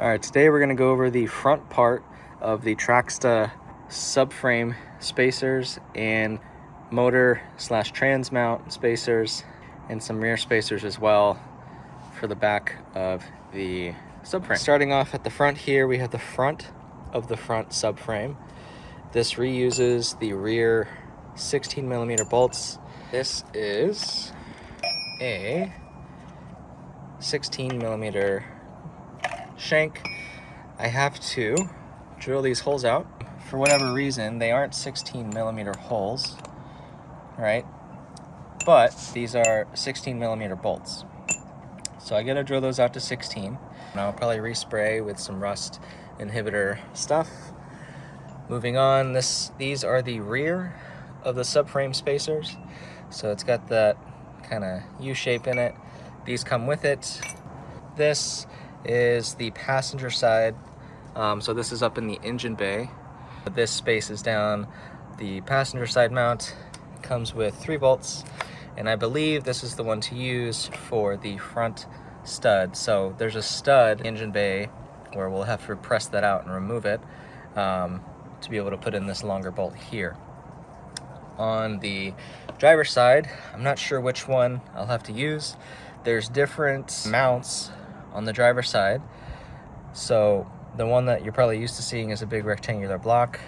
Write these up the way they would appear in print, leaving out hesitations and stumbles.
All right, today we're gonna go over the front part of the Traxda subframe spacers and motor / trans mount spacers and some rear spacers as well for the back of the subframe. Starting off at the front here, we have the front of the front subframe. This reuses the rear 16mm bolts. This is a 16mm shank. I have to drill these holes out. For whatever reason, they aren't 16mm holes, right? But these are 16mm bolts. So I gotta drill those out to 16. And I'll probably respray with some rust inhibitor stuff. Moving on, these are the rear of the subframe spacers. So it's got that kind of U shape in it. These come with it. This is the passenger side. So this is up in the engine bay. This space is down the passenger side mount. It comes with 3 bolts, and I believe this is the one to use for the front stud. So there's a stud engine bay where we'll have to press that out and remove it to be able to put in this longer bolt here. On the driver's side, I'm not sure which one I'll have to use. There's different mounts on the driver's side. So the one that you're probably used to seeing is a big rectangular block.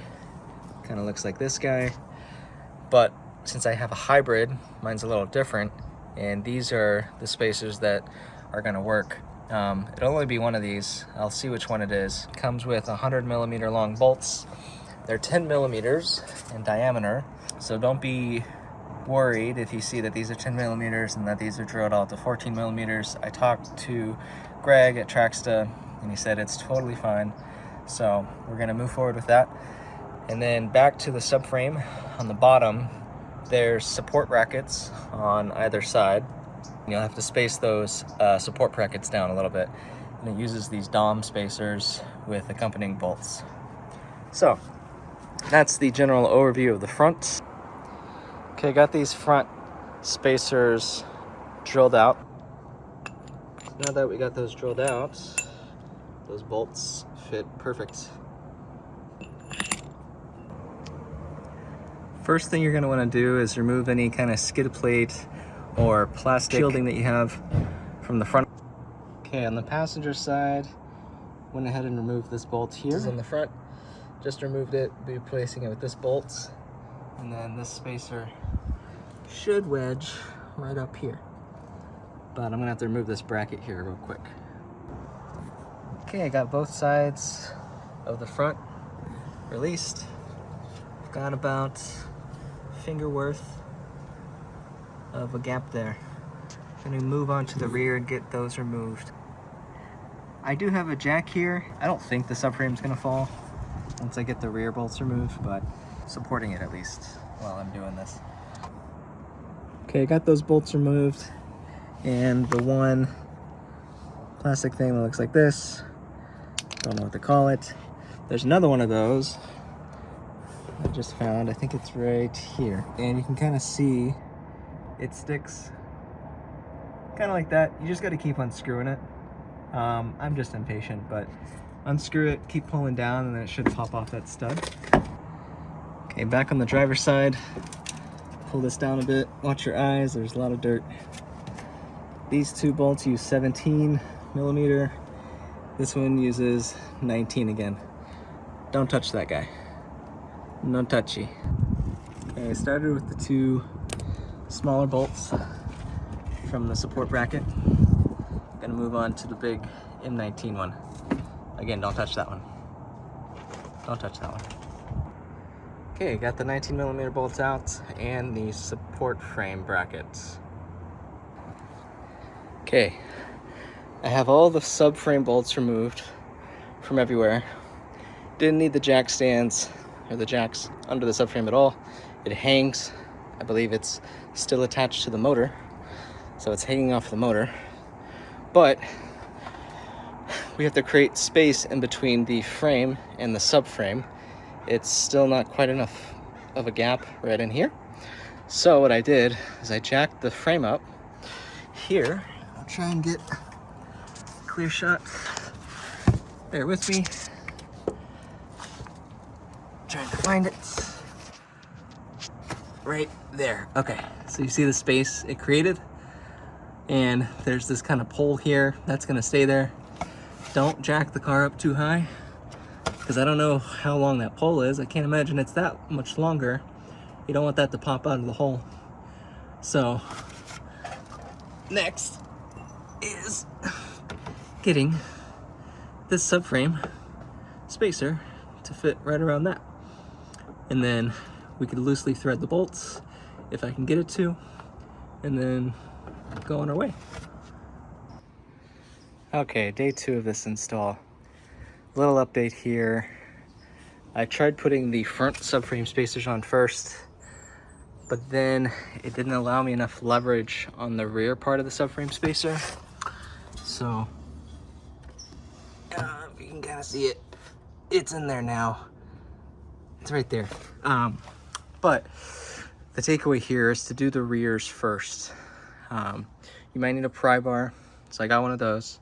Kind of looks like this guy. But since I have a hybrid, mine's a little different. And these are the spacers that are gonna work. It'll only be one of these. I'll see which one it is. It comes with 100mm long bolts. They're 10mm in diameter. So don't be worried if you see that these are 10mm and that these are drilled out to 14mm. I talked to Greg at Traxda and he said it's totally fine. So we're gonna move forward with that. And then back to the subframe. On the bottom, there's support brackets on either side. You'll have to space those support brackets down a little bit. And it uses these DOM spacers with accompanying bolts. So that's the general overview of the front. Okay, got these front spacers drilled out. Now that we got those drilled out, those bolts fit perfect. First thing you're going to want to do is remove any kind of skid plate or plastic shielding that you have from the front. Okay, on the passenger side, went ahead and removed this bolt here. This is on the front. Just removed it, be replacing it with this bolt. And then this spacer should wedge right up here. But I'm gonna have to remove this bracket here real quick. Okay, I got both sides of the front released. I've got about a finger worth of a gap there. I'm gonna move on to the rear and get those removed. I do have a jack here. I don't think the subframe's gonna fall once I get the rear bolts removed, but supporting it at least while I'm doing this. Okay, I got those bolts removed, and the one plastic thing that looks like this, don't know what to call it. There's another one of those I just found. I think it's right here, and you can kind of see it sticks kind of like that. You just got to keep unscrewing it. I'm just impatient, but unscrew it, keep pulling down, and then it should pop off that stud. Okay, back on the driver's side. Pull this down a bit. Watch your eyes, there's a lot of dirt. These 2 bolts use 17mm. This one uses 19 again. Don't touch that guy. No touchy. Okay, I started with the 2 smaller bolts from the support bracket. Gonna move on to the big M19 one. Again, don't touch that one. Don't touch that one. Okay, got the 19mm bolts out and the support frame brackets. Okay, I have all the subframe bolts removed from everywhere. Didn't need the jack stands or the jacks under the subframe at all. It hangs. I believe it's still attached to the motor, so it's hanging off the motor. But we have to create space in between the frame and the subframe. It's still not quite enough of a gap right in here. So what I did is I jacked the frame up here. I'll try and get a clear shot. Bear with me. Trying to find it. Right there. Okay, so you see the space it created? And there's this kind of pole here that's gonna stay there. Don't jack the car up too high, because I don't know how long that pole is. I can't imagine it's that much longer. You don't want that to pop out of the hole. So next is getting this subframe spacer to fit right around that. And then we could loosely thread the bolts if I can get it to, and then go on our way. Okay, day 2 of this install. Little update here. I tried putting the front subframe spacers on first, but then it didn't allow me enough leverage on the rear part of the subframe spacer. So you can kind of see it. It's in there now. It's right there. But the takeaway here is to do the rears first. You might need a pry bar, so I got one of those.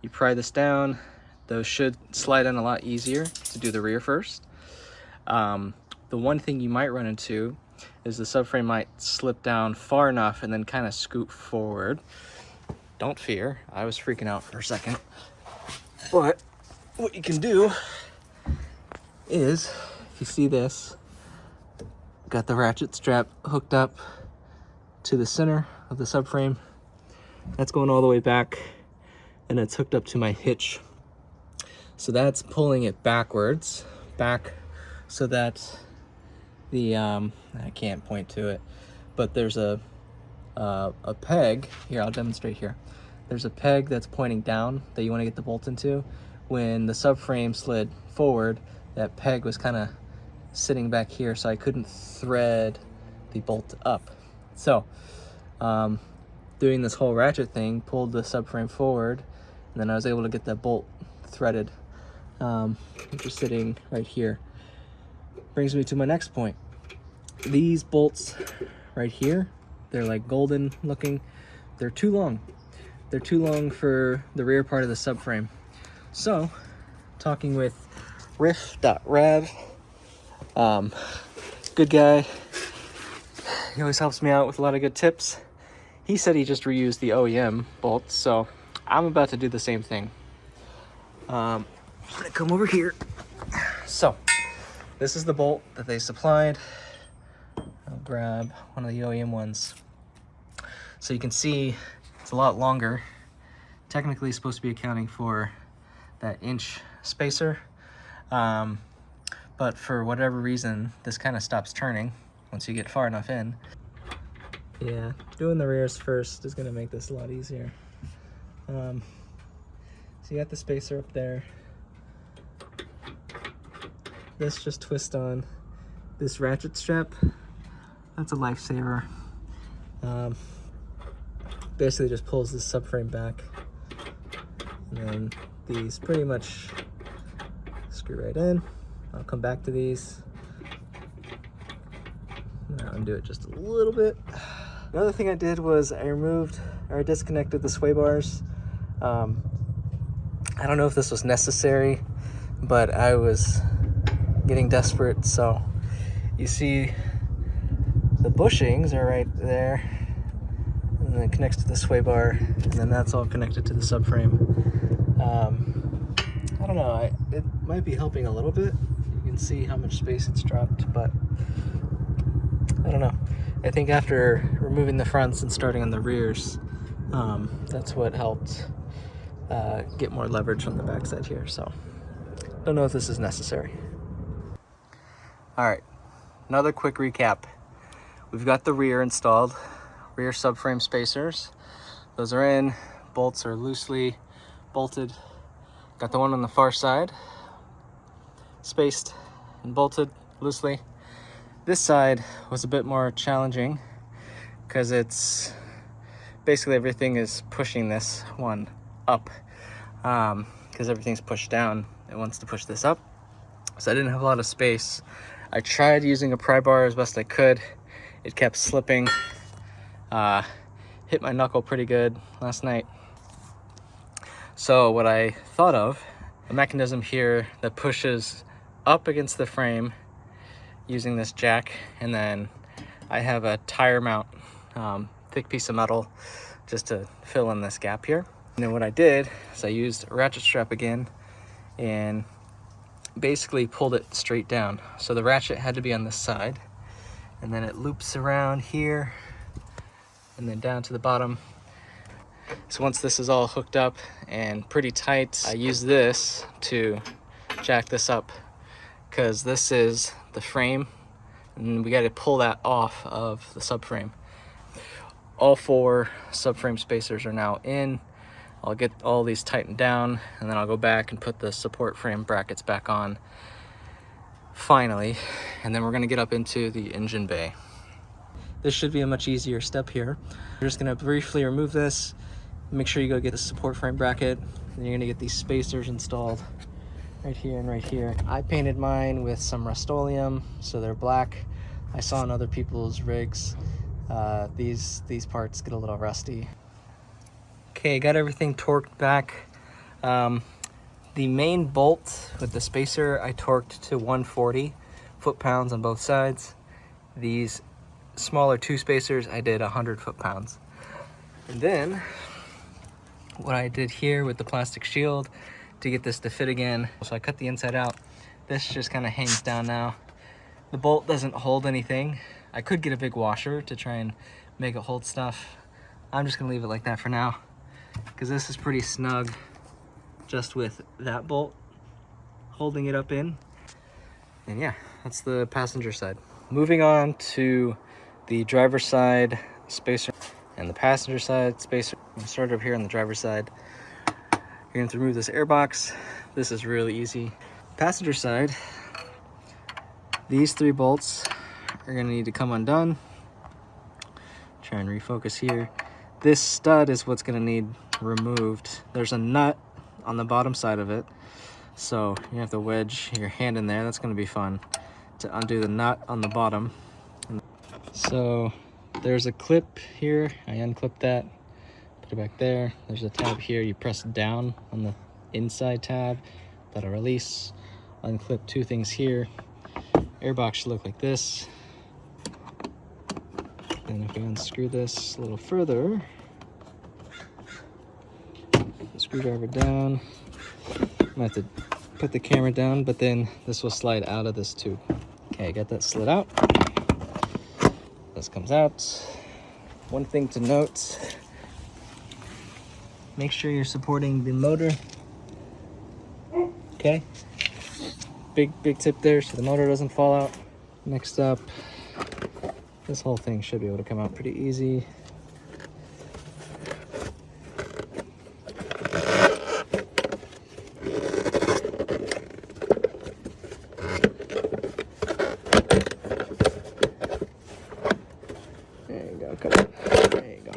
You pry this down. Those should slide in a lot easier to do the rear first. The one thing you might run into is the subframe might slip down far enough and then kind of scoot forward. Don't fear, I was freaking out for a second. But what you can do is, if you see this, got the ratchet strap hooked up to the center of the subframe. That's going all the way back, and it's hooked up to my hitch. So that's pulling it backwards, back, so that the, I can't point to it, but there's a peg, here, I'll demonstrate here. There's a peg that's pointing down that you want to get the bolt into. When the subframe slid forward, that peg was kind of sitting back here, so I couldn't thread the bolt up. So doing this whole ratchet thing pulled the subframe forward, and then I was able to get that bolt threaded, which is sitting right here. Brings me to my next point. These bolts right here, they're like golden looking. They're too long. They're too long for the rear part of the subframe. So talking with riff.rav, good guy, he always helps me out with a lot of good tips. He said he just reused the OEM bolts, so I'm about to do the same thing. I'm gonna come over here. So this is the bolt that they supplied. I'll grab one of the OEM ones. So you can see it's a lot longer. Technically supposed to be accounting for that inch spacer. But for whatever reason, this kind of stops turning once you get far enough in. Yeah, doing the rears first is gonna make this a lot easier. So you got the spacer up there. This just twists on this ratchet strap. That's a lifesaver. Basically just pulls this subframe back, and then these pretty much screw right in. I'll come back to these. I'll undo it just a little bit. Another thing I did was I disconnected the sway bars. I don't know if this was necessary, but I was getting desperate. So you see the bushings are right there, and then it connects to the sway bar, and then that's all connected to the subframe. I don't know, it might be helping a little bit. You can see how much space it's dropped, but I don't know. I think after removing the fronts and starting on the rears, that's what helped get more leverage on the backside here. So don't know if this is necessary. All right, another quick recap. We've got the rear installed, rear subframe spacers. Those are in, bolts are loosely bolted. Got the one on the far side, spaced and bolted loosely. This side was a bit more challenging because it's basically everything is pushing this one up, because everything's pushed down. It wants to push this up. So I didn't have a lot of space. I tried using a pry bar as best I could. It kept slipping. Hit my knuckle pretty good last night. So what I thought of a mechanism here that pushes up against the frame using this jack, and then I have a tire mount, thick piece of metal just to fill in this gap here. And then what I did is I used a ratchet strap again and basically pulled it straight down. So the ratchet had to be on this side, and then it loops around here and then down to the bottom. So once this is all hooked up and pretty tight, I use this to jack this up, because this is the frame and we got to pull that off of the subframe. All 4 subframe spacers are now in. I'll get all these tightened down, and then I'll go back and put the support frame brackets back on finally, and then we're going to get up into the engine bay. This should be a much easier step here. We're just going to briefly remove this, make sure you go get the support frame bracket, and you're going to get these spacers installed right here and right here. I painted mine with some Rust-Oleum, so they're black. I saw in other people's rigs these parts get a little rusty. Okay, got everything torqued back. The main bolt with the spacer I torqued to 140 foot-pounds on both sides. These smaller 2 spacers I did 100 foot-pounds. And then what I did here with the plastic shield to get this to fit again, so I cut the inside out. This just kind of hangs down now. The bolt doesn't hold anything. I could get a big washer to try and make it hold stuff. I'm just gonna leave it like that for now, because this is pretty snug just with that bolt holding it up in. And yeah, that's the passenger side. Moving on to the driver's side spacer and the passenger side spacer. I'm gonna start up here on the driver's side. You're going to remove this air box. This is really easy. Passenger side, these 3 bolts are going to need to come undone. Try and refocus here. This stud is what's going to need removed. There's a nut on the bottom side of it, so you have to wedge your hand in there. That's going to be fun to undo the nut on the bottom. So there's a clip here. I unclipped that, put it back there. There's a tab here. You press down on the inside tab, that'll release. Unclip 2 things here. Airbox should look like this. And if we unscrew this a little further, the screwdriver down. I'm gonna have to put the camera down, but then this will slide out of this tube. Okay, I got that slid out. This comes out. One thing to note, make sure you're supporting the motor. Okay, big tip there so the motor doesn't fall out. Next up, this whole thing should be able to come out pretty easy. There you go, come on. There you go.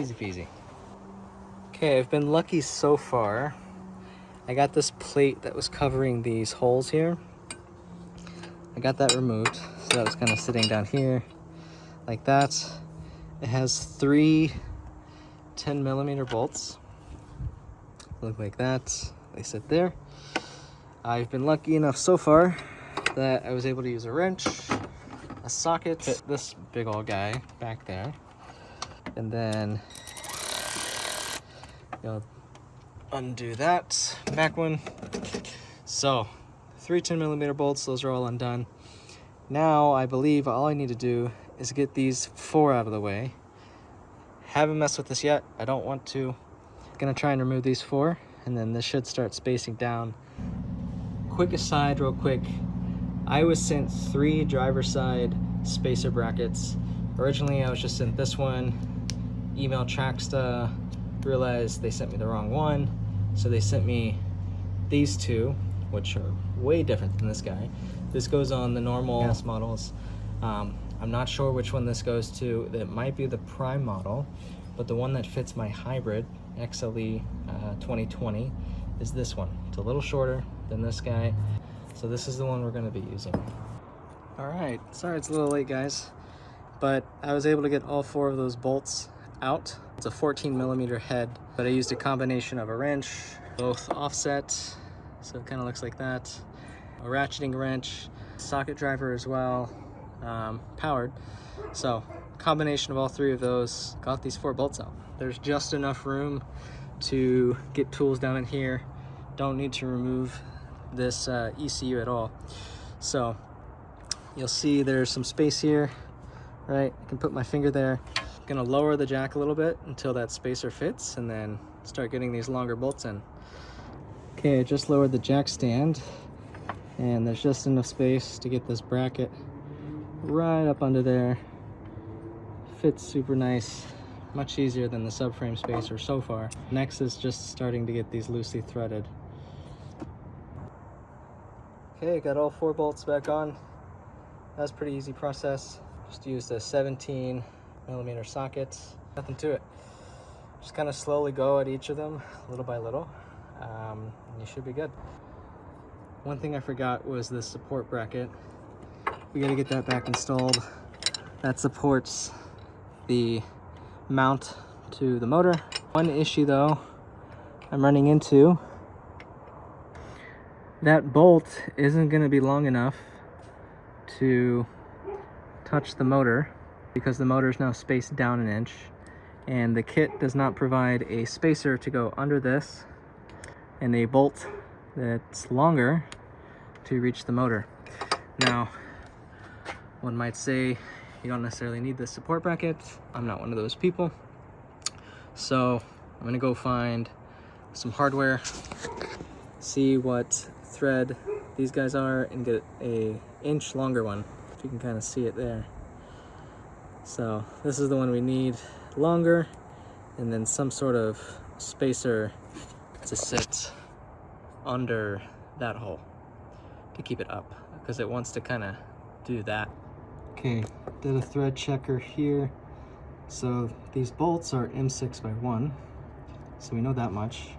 Easy peasy. Okay, I've been lucky so far. I got this plate that was covering these holes here. I got that removed, so that was kind of sitting down here like that. It has 3 10mm bolts. Look like that. They sit there. I've been lucky enough so far that I was able to use a wrench, a socket, fit this big old guy back there, and then you'll undo that back one. So 3 10mm bolts, those are all undone. Now I believe all I need to do is get these 4 out of the way. Haven't messed with this yet, I don't want to. Gonna try and remove these 4, and then this should start spacing down. Quick aside real quick, I was sent 3 driver's side spacer brackets. Originally I was just sent this one, emailed Traxda, realized they sent me the wrong one, so they sent me these 2, which are way different than this guy. This goes on the normal gas models. I'm not sure which one this goes to. It might be the Prime model, but the one that fits my hybrid XLE 2020 is this one. It's a little shorter than this guy, so this is the one we're going to be using. All right, sorry it's a little late, guys, but I was able to get all 4 of those bolts out It's a 14mm head, but I used a combination of a wrench, both offset, so it kind of looks like that, a ratcheting wrench, socket driver as well, powered. So combination of all three of those, got these 4 bolts out. There's just enough room to get tools down in here. Don't need to remove this ECU at all. So you'll see there's some space here, right? I can put my finger there. I'm gonna lower the jack a little bit until that spacer fits, and then start getting these longer bolts in. Okay, I just lowered the jack stand, and there's just enough space to get this bracket right up under there. Fits super nice, much easier than the subframe spacer so far. Next is just starting to get these loosely threaded. Okay, got all 4 bolts back on. That's a pretty easy process. Just used a 17mm socket. Nothing to it. Just kind of slowly go at each of them, little by little, and you should be good. One thing I forgot was the support bracket. We got to get that back installed. That supports the mount to the motor. One issue though I'm running into, that bolt isn't going to be long enough to touch the motor because the motor is now spaced down 1 inch, and the kit does not provide a spacer to go under this and a bolt that's longer to reach the motor. Now, one might say you don't necessarily need this support bracket. I'm not one of those people. So I'm gonna go find some hardware, see what thread these guys are, and get a inch longer one. If you can kind of see it there. So this is the one we need, longer, and then some sort of spacer to sit under that hole to keep it up, because it wants to kind of do that. Okay, did a thread checker here. So these bolts are M6x1, so we know that much.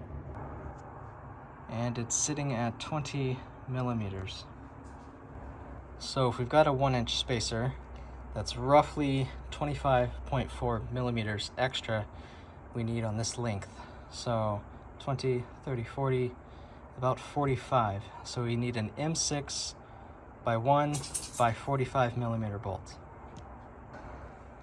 And it's sitting at 20mm. So if we've got a 1 inch spacer, that's roughly 25.4mm extra we need on this length. So 20, 30, 40, about 45. So we need an M6x1 by 45mm bolt.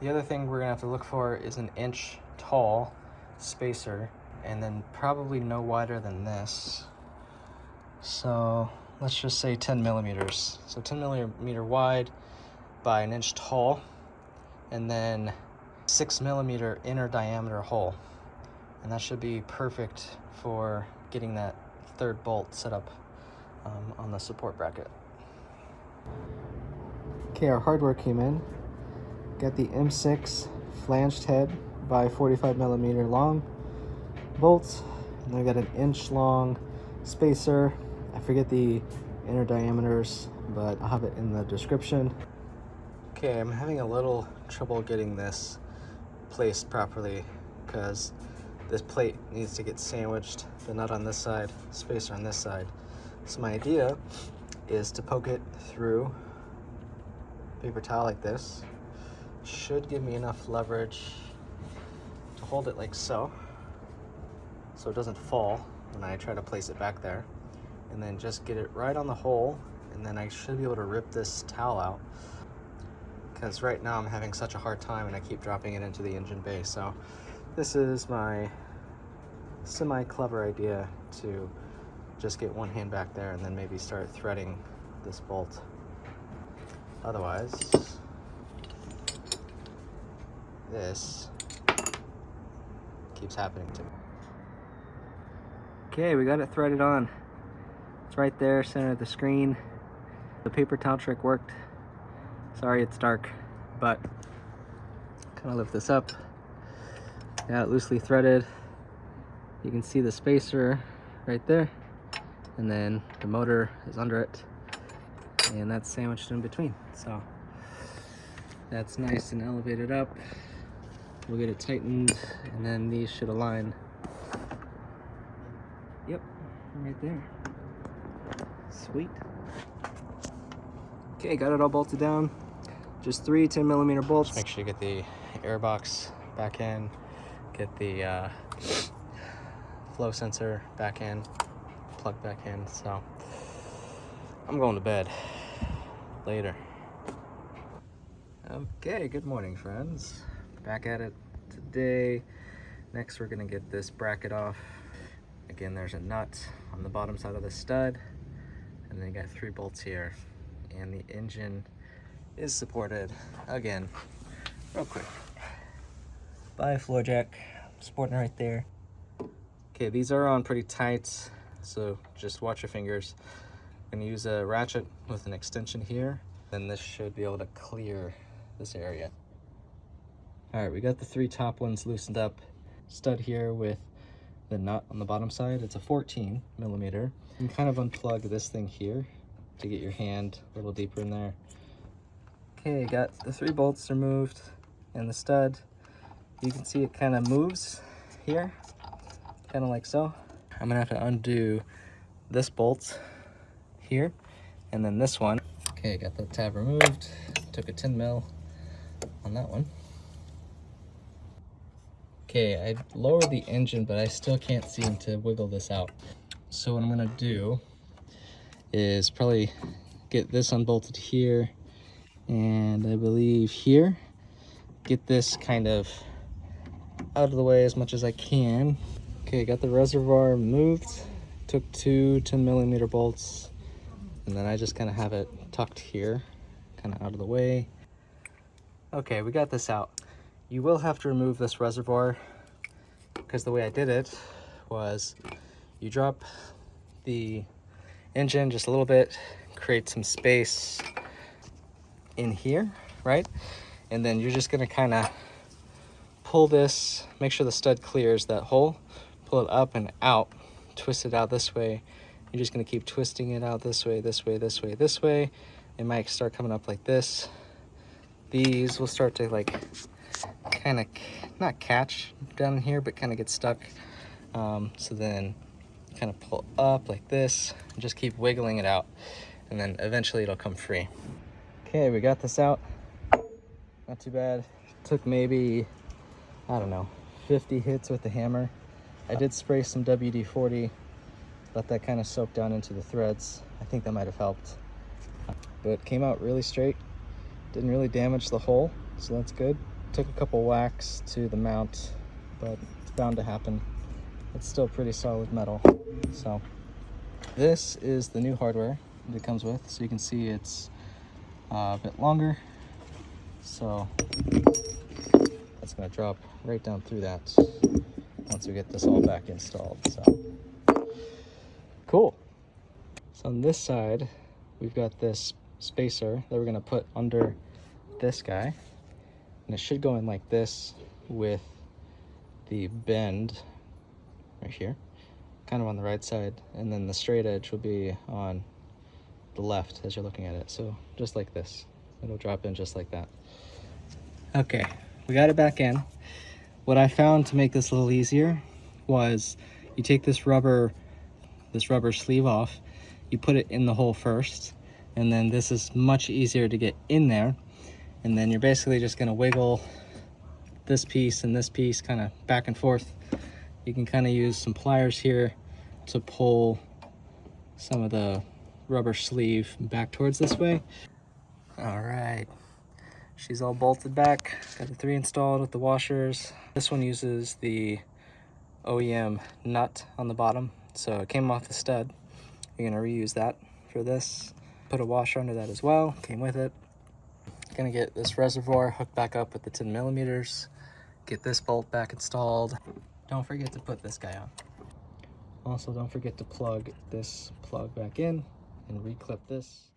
The other thing we're gonna have to look for is an inch tall spacer, and then probably no wider than this. So let's just say 10mm. So 10mm wide by 1 inch tall, and then 6mm inner diameter hole. And that should be perfect for getting that 3rd bolt set up on the support bracket. Okay, our hardware came in. Got the M6 flanged head by 45mm long bolts, and I got an 1 inch long spacer. I forget the inner diameters, but I'll have it in the description. Okay, I'm having a little trouble getting this placed properly because this plate needs to get sandwiched, the nut on this side, spacer on this side. So my idea is to poke it through paper towel like this. Should give me enough leverage to hold it like so it doesn't fall when I try to place it back there, and then just get it right on the hole, and then I should be able to rip this towel out, because right now I'm having such a hard time and I keep dropping it into the engine bay. So this is my semi-clever idea to just get one hand back there and then maybe start threading this bolt. Otherwise, this keeps happening to me. Okay, we got it threaded on. It's right there, center of the screen. The paper towel trick worked. Sorry it's dark, but kind of lift this up. Got it loosely threaded. You can see the spacer right there, and then the motor is under it, and that's sandwiched in between. So that's nice and elevated up. We'll get it tightened, and then these should align. Yep, right there. Sweet. Okay, got it all bolted down. Just 3 10mm bolts. Just make sure you get the air box back in. get the flow sensor back in, plug back in. So I'm going to bed. Later. Okay, good morning, friends. Back at it today. Next, we're gonna get this bracket off. Again, there's a nut on the bottom side of the stud, and then you got 3 bolts here, and the engine is supported again real quick by a floor jack, supporting right there. Okay, these are on pretty tight, so just watch your fingers. I'm gonna use a ratchet with an extension here, then this should be able to clear this area. All right, we got the 3 top ones loosened up. Stud here with the nut on the bottom side. It's a 14 millimeter. You can kind of unplug this thing here to get your hand a little deeper in there. Okay, got the 3 bolts removed and the stud. You can see it kind of moves here, kind of like so. I'm gonna have to undo this bolt here and then this one. Okay, got the tab removed. Took a 10 mil on that one. Okay, I lowered the engine, but I still can't seem to wiggle this out. So what I'm gonna do is probably get this unbolted here, and I believe here. Get this kind of out of the way as much as I can. Okay, got the reservoir moved. Took 2 10 millimeter bolts, and then I just kind of have it tucked here, kind of out of the way. Okay, we got this out. You will have to remove this reservoir because the way I did it was you drop the engine just a little bit, create some space in here, right? And then you're just gonna kind of pull this, make sure the stud clears that hole, pull it up and out, twist it out this way. You're just gonna keep twisting it out this way, this way, this way, this way. It might start coming up like this. These will start to like kind of not catch down here, but kind of get stuck. So then kind of pull up like this and just keep wiggling it out, and then eventually it'll come free. Okay, we got this out. Not too bad. Took maybe, I don't know, 50 hits with the hammer. I did spray some WD-40, let that kind of soak down into the threads. I think that might have helped. But it came out really straight. Didn't really damage the hole, so that's good. Took a couple whacks to the mount, but it's bound to happen. It's still pretty solid metal. So this is the new hardware that it comes with. So you can see it's a bit longer. So that's gonna drop right down through that once we get this all back installed. So cool. So on this side, we've got this spacer that we're gonna put under this guy, and it should go in like this with the bend right here, kind of on the right side, and then the straight edge will be on the left as you're looking at it. So just like this, it'll drop in just like that. Okay, we got it back in. What I found to make this a little easier was you take this rubber sleeve off, you put it in the hole first, and then this is much easier to get in there. And then you're basically just gonna wiggle this piece and this piece kind of back and forth. You can kind of use some pliers here to pull some of the rubber sleeve back towards this way. All right, she's all bolted back. Got the 3 installed with the washers. This one uses the OEM nut on the bottom, so it came off the stud. You're gonna reuse that for this. Put a washer under that as well, came with it. Gonna get this reservoir hooked back up with the 10 millimeters, get this bolt back installed. Don't forget to put this guy on. Also, don't forget to plug this plug back in and reclip this.